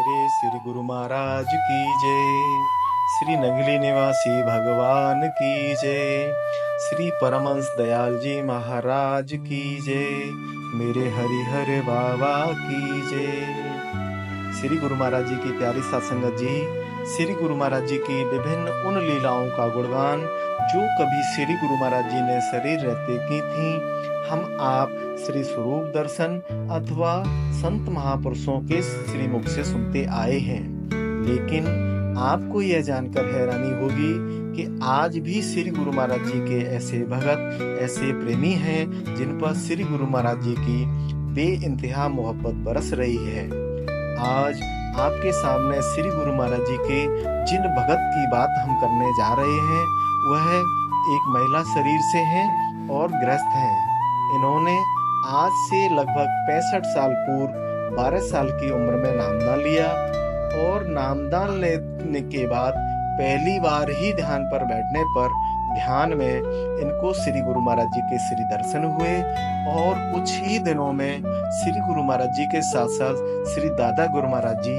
मेरे श्री गुरु महाराज की जय। श्री नगली निवासी भगवान की जय। श्री परमहंस दयाल जी महाराज की जय। मेरे हरिहर बाबा की जय। श्री गुरु महाराज जी की प्यारी सत्संगत जी, श्री गुरु महाराज जी की विभिन्न उन लीलाओं का गुणगान जो कभी श्री गुरु महाराज जी ने शरीर रहते की थी, हम आप श्री स्वरूप दर्शन अथवा संत महापुरुषों के श्री मुख से सुनते आए हैं। लेकिन आपको यह जानकर हैरानी होगी कि आज भी श्री गुरु महाराज जी के ऐसे भगत, ऐसे प्रेमी हैं जिन पर श्री गुरु महाराज जी की बेइंतहा मोहब्बत बरस रही है। आज आपके सामने श्री गुरु महाराज जी के जिन भगत की बात हम करने जा रहे हैं, वह एक महिला शरीर से हैं और गृहस्थ हैं। इन्होंने आज से लगभग 65 साल पूर्व 12 साल की उम्र में नामदान लिया और नामदान लेने के बाद पहली बार ही ध्यान पर बैठने पर ध्यान में इनको श्री गुरु महाराज जी के श्री दर्शन हुए और कुछ ही दिनों में श्री गुरु महाराज जी के साथ साथ श्री दादा गुरु महाराज जी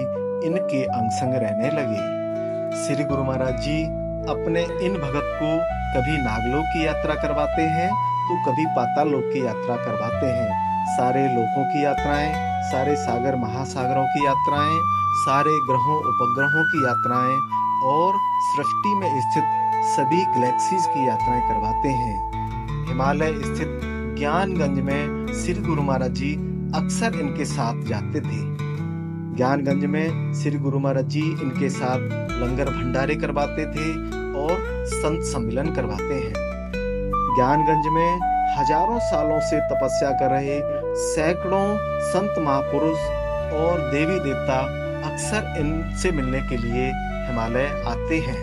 इनके अंग संग रहने लगे। श्री गुरु महाराज जी अपने इन भगत को कभी नागलोक की यात्रा करवाते हैं तो कभी पाताल लोक की यात्रा करवाते हैं। सारे लोकों की यात्राएं, सारे सागर महासागरों की यात्राएं, सारे ग्रहों उपग्रहों की यात्राएं और सृष्टि में स्थित सभी गैलेक्सीज की यात्राएं करवाते हैं। हिमालय स्थित ज्ञानगंज में श्री गुरु महाराज जी अक्सर इनके साथ जाते थे। ज्ञानगंज में श्री गुरु महाराज जी इनके साथ लंगर भंडारे करवाते थे और संत सम्मेलन करवाते हैं। ज्ञानगंज में हजारों सालों से तपस्या कर रहे सैकड़ों संत महापुरुष और देवी देवता अक्सर इनसे मिलने के लिए हिमालय आते हैं।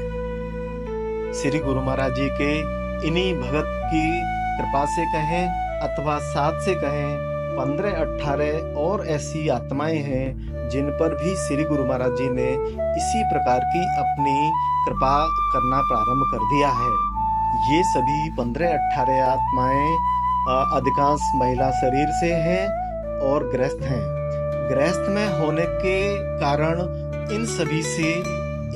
श्री गुरु महाराज जी के इन्हीं भगत की कृपा से कहें अथवा साथ से कहें, 15-18 और ऐसी आत्माएं हैं जिन पर भी श्री गुरु महाराज जी ने इसी प्रकार की अपनी कृपा करना प्रारंभ कर दिया है। ये सभी 15-18 आत्माएं अधिकांश महिला शरीर से हैं और गृहस्थ हैं। गृहस्थ में होने के कारण इन सभी से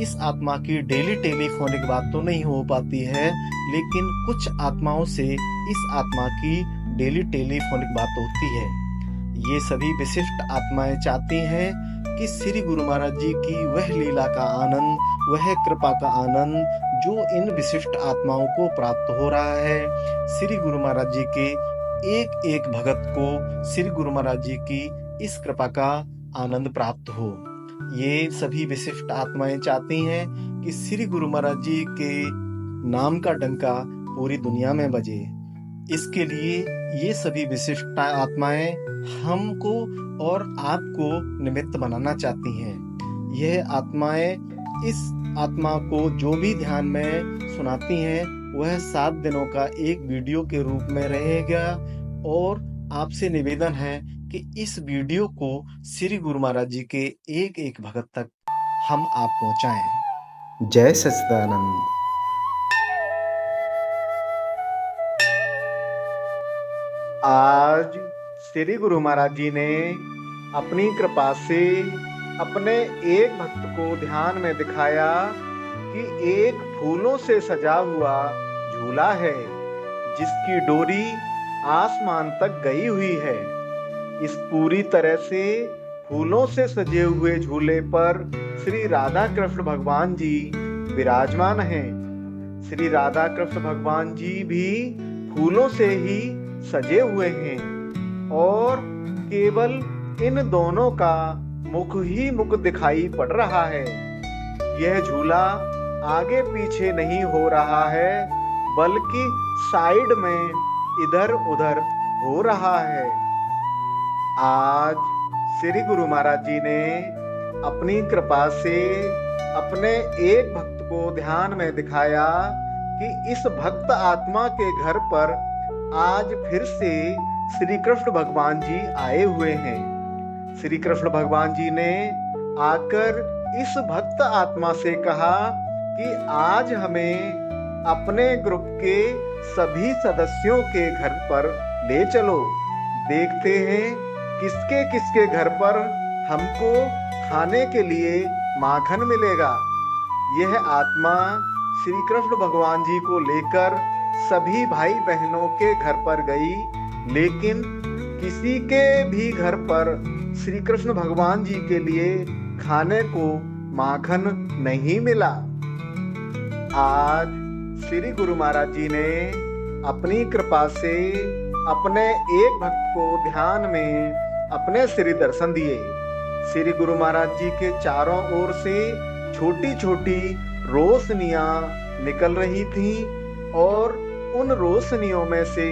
इस आत्मा की डेली टेलीफोनिक बात तो नहीं हो पाती है, लेकिन कुछ आत्माओं से इस आत्मा की डेली टेलीफोनिक बात होती है। ये सभी विशिष्ट आत्माएं चाहती हैं कि श्री गुरु महाराज जी की वह लीला का आनंद, वह कृपा का आनंद जो इन विशिष्ट आत्माओं को प्राप्त हो रहा है, श्री गुरु महाराज जी के एक एक भगत को श्री गुरु महाराज जी की इस कृपा का आनंद प्राप्त हो। ये सभी विशिष्ट आत्माएं चाहती हैं कि श्री गुरु महाराज जी के नाम का डंका पूरी दुनिया में बजे। इसके लिए ये सभी विशिष्ट आत्माएं हमको और आपको निमित्त बनाना चाहती हैं। यह आत्माएं इस आत्मा को जो भी ध्यान में सुनाती हैं वह 7 दिनों का एक वीडियो के रूप में रहेगा और आपसे निवेदन है कि इस वीडियो को श्री गुरु महाराज जी के एक एक भगत तक हम आप पहुंचाएं। जय सच्चिदानंद। आज श्री गुरु महाराज जी ने अपनी कृपा से अपने एक भक्त को ध्यान में दिखाया कि एक फूलों से सजा हुआ झूला है जिसकी डोरी आसमान तक गई हुई है। इस पूरी तरह से फूलों से सजे हुए झूले पर श्री राधा कृष्ण भगवान जी विराजमान हैं। श्री राधा कृष्ण भगवान जी भी फूलों से ही सजे हुए हैं और केवल इन दोनों का मुख ही मुख दिखाई पड़ रहा है। यह झूला आगे पीछे नहीं हो रहा है बल्कि साइड में इधर उधर हो रहा है। आज श्री गुरु महाराज जी ने अपनी कृपा से अपने एक भक्त को ध्यान में दिखाया कि इस भक्त आत्मा के घर पर आज फिर से श्री कृष्ण भगवान जी आए हुए हैं। श्री कृष्ण भगवान जी ने आकर इस भक्त आत्मा से कहा कि आज हमें अपने ग्रुप के सभी सदस्यों के घर पर ले चलो, देखते हैं किसके किसके घर पर हमको खाने के लिए माखन मिलेगा। यह आत्मा श्री कृष्ण भगवान जी को लेकर सभी भाई बहनों के घर पर गई, लेकिन किसी के भी घर पर श्री कृष्ण भगवान जी के लिए खाने को माखन नहीं मिला। आज श्री गुरु महाराज जी ने अपनी कृपा से अपने एक भक्त को ध्यान में अपने श्री दर्शन दिए। श्री गुरु महाराज जी के चारों ओर से छोटी छोटी रोशनियां निकल रही थीं और उन रोशनियों में से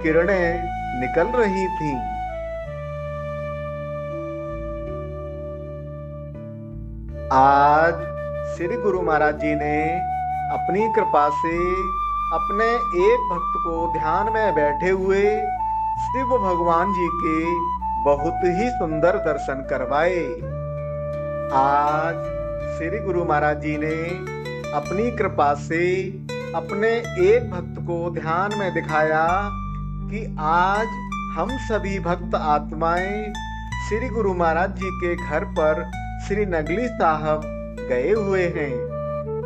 किरणें निकल रही थीं। आज श्री गुरु महाराज जी ने अपनी कृपा से अपने एक भक्त को ध्यान में बैठे हुए शिव भगवान जी के बहुत ही सुंदर दर्शन करवाए। आज श्री गुरु महाराज जी ने अपनी कृपा से अपने एक भक्त को ध्यान में दिखाया कि आज हम सभी भक्त आत्माएं श्री गुरु महाराज जी के घर पर श्री नगली साहब गए हुए हैं।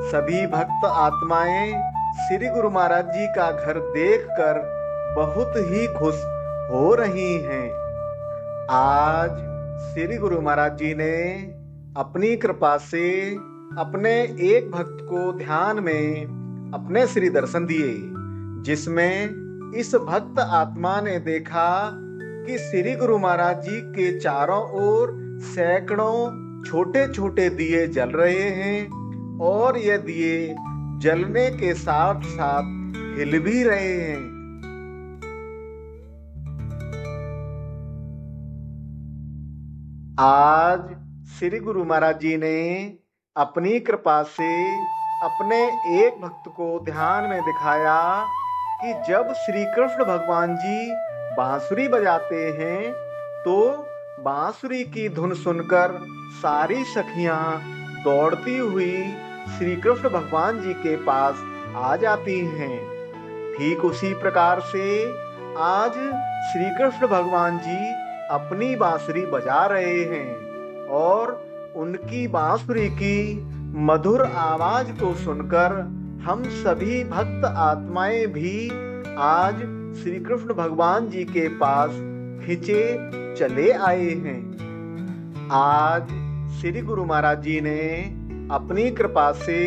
सभी भक्त आत्माएं श्री गुरु महाराज जी का घर देखकर बहुत ही खुश हो रही हैं। आज श्री गुरु महाराज जी ने अपनी कृपा से अपने एक भक्त को ध्यान में अपने श्री दर्शन दिए, जिसमें इस भक्त आत्मा ने देखा कि श्री गुरु महाराज जी के चारों ओर सैकड़ों छोटे छोटे दिए जल रहे हैं और ये दिए जलने के साथ साथ हिल भी रहे हैं। आज श्री गुरु महाराज जी ने अपनी कृपा से अपने एक भक्त को ध्यान में दिखाया कि जब श्री कृष्ण भगवान जी बांसुरी बजाते हैं तो बांसुरी की धुन सुनकर सारी सखियां दौड़ती हुई श्री कृष्ण भगवान जी के पास आ जाती हैं। ठीक उसी प्रकार से आज श्री कृष्ण भगवान जी अपनी बांसुरी बजा रहे हैं और उनकी बांसुरी की मधुर आवाज को सुनकर हम सभी भक्त आत्माएं भी आज श्री कृष्ण भगवान जी के पास खिंचे चले आए हैं। आज श्री गुरु महाराज जी ने अपनी कृपा से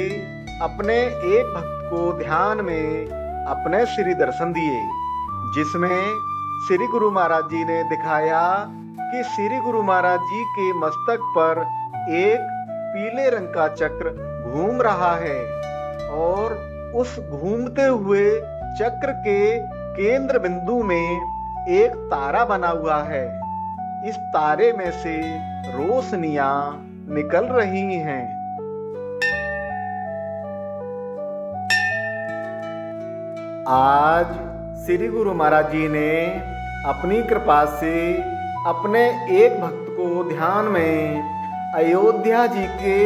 अपने एक भक्त को ध्यान में अपने श्री दर्शन दिए, जिसमें श्री गुरु महाराज जी ने दिखाया कि श्री गुरु महाराज जी के मस्तक पर एक पीले रंग का चक्र घूम रहा है और उस घूमते हुए चक्र के केंद्र बिंदु में एक तारा बना हुआ है। इस तारे में से रोशनियां निकल रही हैं। आज श्री गुरु महाराज जी ने अपनी कृपा से अपने एक भक्त को ध्यान में अयोध्या जी के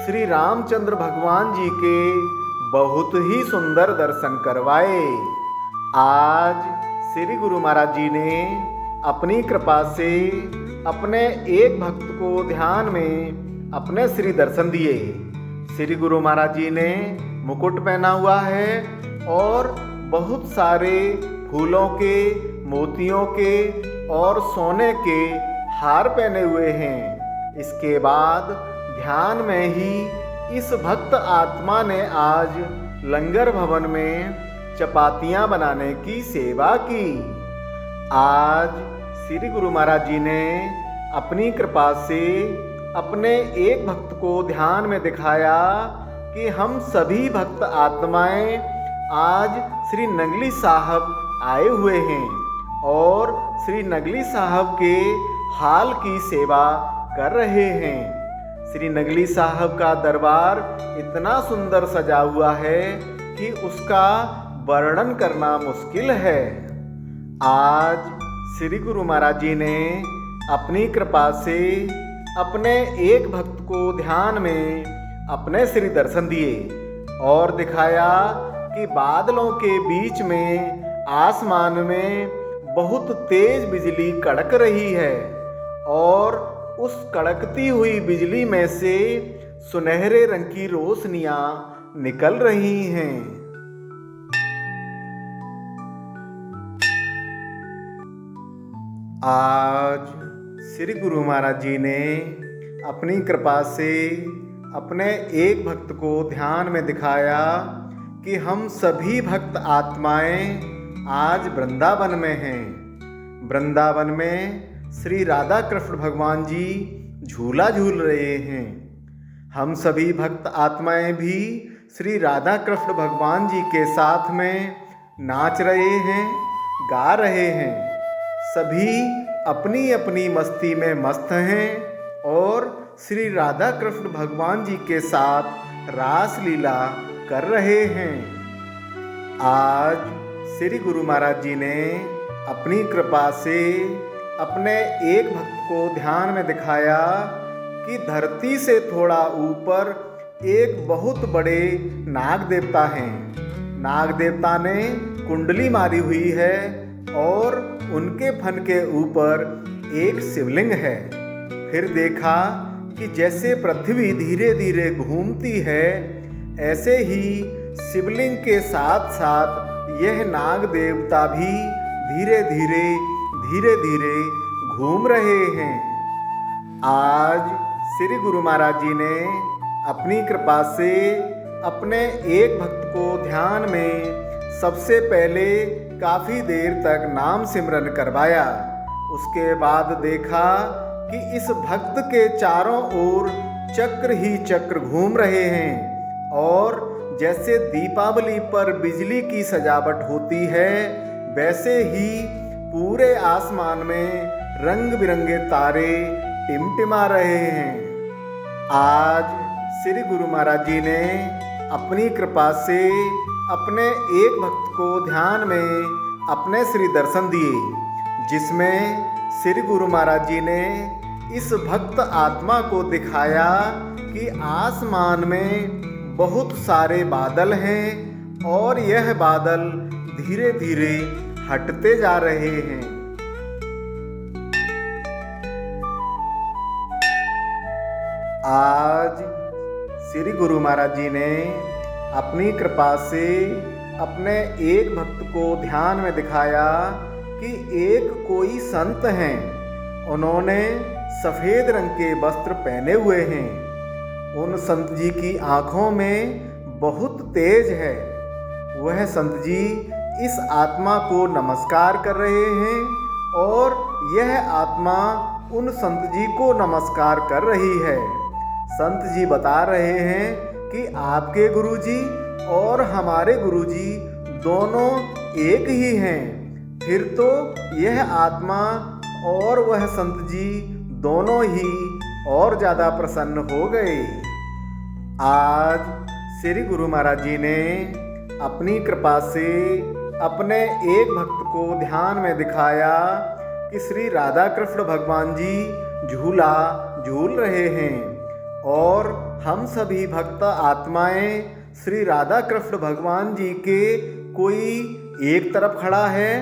श्री रामचंद्र भगवान जी के बहुत ही सुंदर दर्शन करवाए। आज श्री गुरु महाराज जी ने अपनी कृपा से अपने एक भक्त को ध्यान में अपने श्री दर्शन दिए। श्री गुरु महाराज जी ने मुकुट पहना हुआ है और बहुत सारे फूलों के, मोतियों के और सोने के हार पहने हुए हैं। इसके बाद ध्यान में ही इस भक्त आत्मा ने आज लंगर भवन में चपातियां बनाने की सेवा की। आज श्री गुरु महाराज जी ने अपनी कृपा से अपने एक भक्त को ध्यान में दिखाया कि हम सभी भक्त आत्माएं आज श्री नगली साहब आए हुए हैं और श्री नगली साहब के हाल की सेवा कर रहे हैं। श्री नगली साहब का दरबार इतना सुंदर सजा हुआ है कि उसका वर्णन करना मुश्किल है। आज श्री गुरु महाराज जी ने अपनी कृपा से अपने एक भक्त को ध्यान में अपने श्री दर्शन दिए और दिखाया कि बादलों के बीच में आसमान में बहुत तेज बिजली कड़क रही है और उस कड़कती हुई बिजली में से सुनहरे रंग की रोशनियां निकल रही हैं। आज श्री गुरु महाराज जी ने अपनी कृपा से अपने एक भक्त को ध्यान में दिखाया कि हम सभी भक्त आत्माएं आज वृंदावन में हैं। वृंदावन में श्री राधा कृष्ण भगवान जी झूला झूल रहे हैं। हम सभी भक्त आत्माएं भी श्री राधा कृष्ण भगवान जी के साथ में नाच रहे हैं, गा रहे हैं। सभी अपनी अपनी मस्ती में मस्त हैं और श्री राधा कृष्ण भगवान जी के साथ रास लीला कर रहे हैं। आज श्री गुरु महाराज जी ने अपनी कृपा से अपने एक भक्त को ध्यान में दिखाया कि धरती से थोड़ा ऊपर एक बहुत बड़े नाग देवता हैं। नाग देवता ने कुंडली मारी हुई है और उनके फन के ऊपर एक शिवलिंग है। फिर देखा कि जैसे पृथ्वी धीरे धीरे घूमती है, ऐसे ही शिवलिंग के साथ साथ यह नाग देवता भी धीरे धीरे घूम रहे हैं। आज श्री गुरु महाराज जी ने अपनी कृपा से अपने एक भक्त को ध्यान में सबसे पहले काफ़ी देर तक नाम सिमरन करवाया। उसके बाद देखा कि इस भक्त के चारों ओर चक्र ही चक्र घूम रहे हैं और जैसे दीपावली पर बिजली की सजावट होती है, वैसे ही पूरे आसमान में रंग बिरंगे तारे टिमटिमा रहे हैं। आज श्री गुरु महाराज जी ने अपनी कृपा से अपने एक भक्त को ध्यान में अपने श्री दर्शन दिए, जिसमें श्री गुरु महाराज जी ने इस भक्त आत्मा को दिखाया कि आसमान में बहुत सारे बादल हैं और यह बादल धीरे धीरे हटते जा रहे हैं। आज श्री गुरु महाराज जी ने अपनी कृपा से अपने एक भक्त को ध्यान में दिखाया कि एक कोई संत हैं। उन्होंने सफ़ेद रंग के वस्त्र पहने हुए हैं। उन संत जी की आँखों में बहुत तेज है। वह संत जी इस आत्मा को नमस्कार कर रहे हैं और यह आत्मा उन संत जी को नमस्कार कर रही है। संत जी बता रहे हैं कि आपके गुरुजी और हमारे गुरुजी दोनों एक ही हैं। फिर तो यह आत्मा और वह संत जी दोनों ही और ज़्यादा प्रसन्न हो गए। आज श्री गुरु महाराज जी ने अपनी कृपा से अपने एक भक्त को ध्यान में दिखाया कि श्री राधा कृष्ण भगवान जी झूला झूल रहे हैं और हम सभी भक्त आत्माएं श्री राधा कृष्ण भगवान जी के कोई एक तरफ खड़ा है,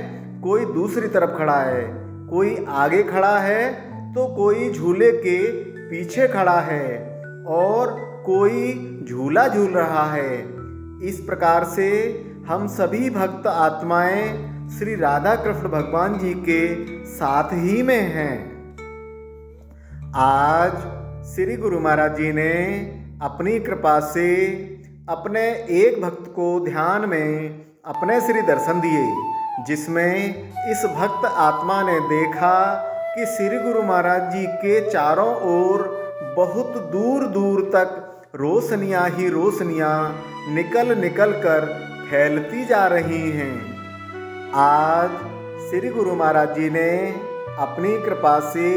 कोई दूसरी तरफ खड़ा है, कोई आगे खड़ा है तो कोई झूले के पीछे खड़ा है और कोई झूला झूल रहा है। इस प्रकार से हम सभी भक्त आत्माएं श्री राधा कृष्ण भगवान जी के साथ ही में हैं। आज श्री गुरु महाराज जी ने अपनी कृपा से अपने एक भक्त को ध्यान में अपने श्री दर्शन दिए, जिसमें इस भक्त आत्मा ने देखा कि श्री गुरु महाराज जी के चारों ओर बहुत दूर दूर तक रोशनियाँ ही रोशनियाँ निकल निकल कर फैलती जा रही हैं। आज श्री गुरु महाराज जी ने अपनी कृपा से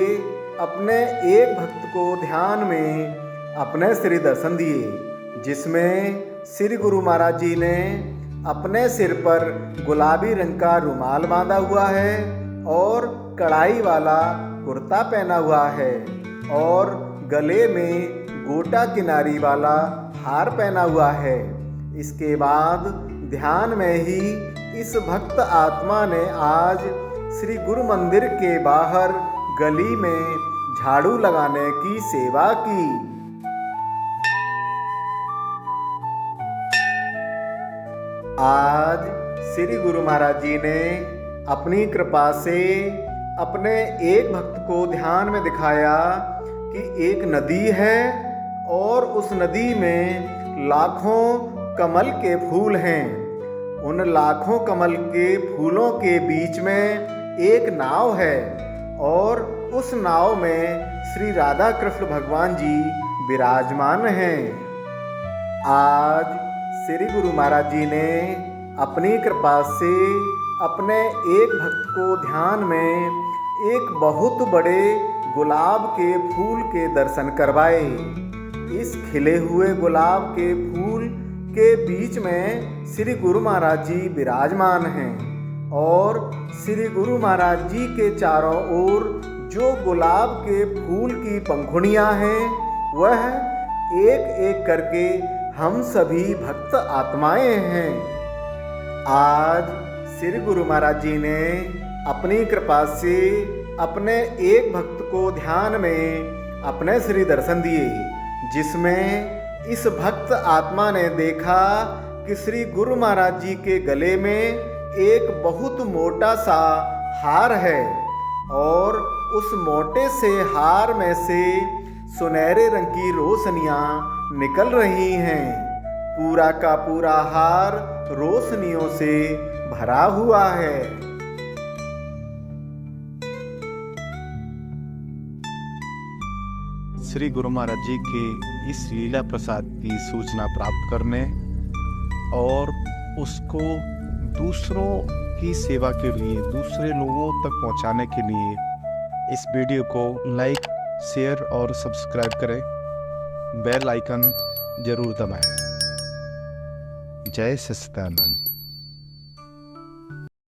अपने एक भक्त को ध्यान में अपने श्री दर्शन दिए, जिसमें श्री गुरु महाराज जी ने अपने सिर पर गुलाबी रंग का रुमाल बांधा हुआ है और कढ़ाई वाला कुर्ता पहना हुआ है और गले में गोटा किनारी वाला हार पहना हुआ है। इसके बाद ध्यान में ही इस भक्त आत्मा ने आज श्री गुरु मंदिर के बाहर गली में झाड़ू लगाने की सेवा की। आज श्री गुरु महाराज जी ने अपनी कृपा से अपने एक भक्त को ध्यान में दिखाया कि एक नदी है और उस नदी में लाखों कमल के फूल हैं। उन लाखों कमल के फूलों के बीच में एक नाव है और उस नाव में श्री राधा कृष्ण भगवान जी विराजमान हैं। आज श्री गुरु महाराज जी ने अपनी कृपा से अपने एक भक्त को ध्यान में एक बहुत बड़े गुलाब के फूल के दर्शन करवाए। इस खिले हुए गुलाब के फूल के बीच में श्री गुरु महाराज जी विराजमान हैं और श्री गुरु महाराज जी के चारों ओर जो गुलाब के फूल की पंखुड़ियां हैं वह एक एक करके हम सभी भक्त आत्माएं हैं। आज श्री गुरु महाराज जी ने अपनी कृपा से अपने एक भक्त को ध्यान में अपने श्री दर्शन दिए, जिसमें इस भक्त आत्मा ने देखा कि श्री गुरु महाराज जी के गले में एक बहुत मोटा सा हार है और उस मोटे से हार में से सुनहरे रंग की रोशनियां निकल रही हैं। पूरा का पूरा हार रोशनियों से भरा हुआ है। श्री गुरु महाराज जी के इस लीला प्रसाद की सूचना प्राप्त करने और उसको दूसरों की सेवा के लिए, दूसरे लोगों तक पहुंचाने के लिए इस वीडियो को लाइक, शेयर और सब्सक्राइब करें। बेल आइकन जरूर दबाएं। जय सच्चिदानंद।